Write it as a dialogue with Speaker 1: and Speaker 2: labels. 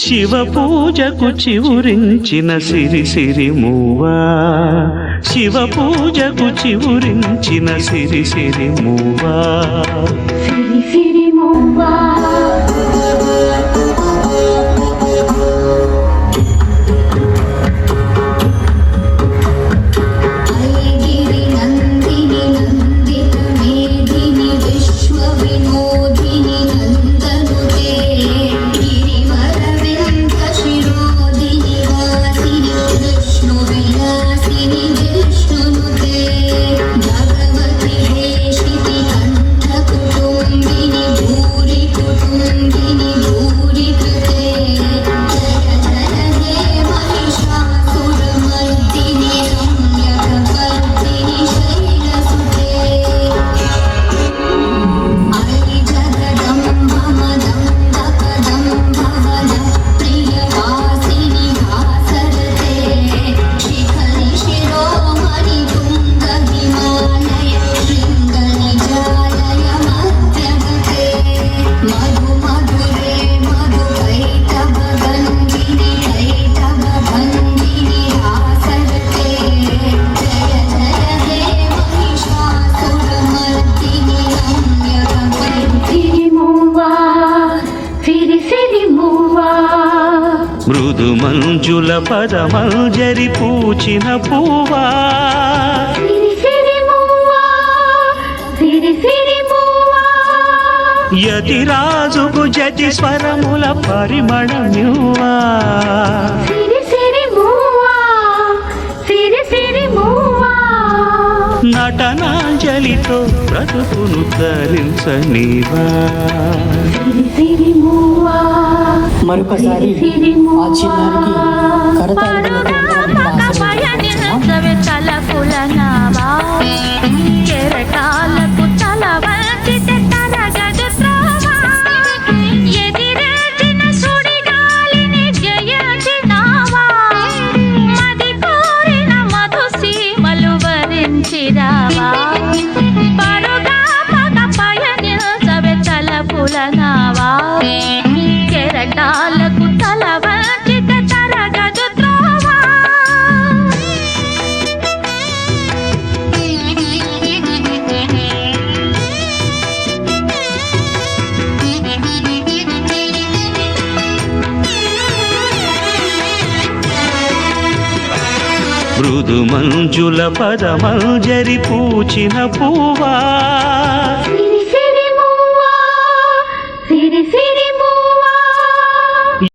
Speaker 1: శివ పూజకు చివురించిన సిరి సిరి మూవా, శివ పూజకు చివురించిన సిరి సిరి మూవా,
Speaker 2: సిరి సిరి మూవా.
Speaker 1: మృదు మంజుల పదమంజరి పూచిన పూవా, యతిరాజుకు జతి స్వరముల పరిమళమ్యువా, నటనాంజలితో బ్రతుకును తరించనివా.
Speaker 3: మరొకసారి ఆ చిన్నారికి కరతాళ
Speaker 2: కెరటాలకు తల వంచిత తరగదు త్రోవా.
Speaker 1: మృదు మంజుల పదమంజరి పూచిన పూవా,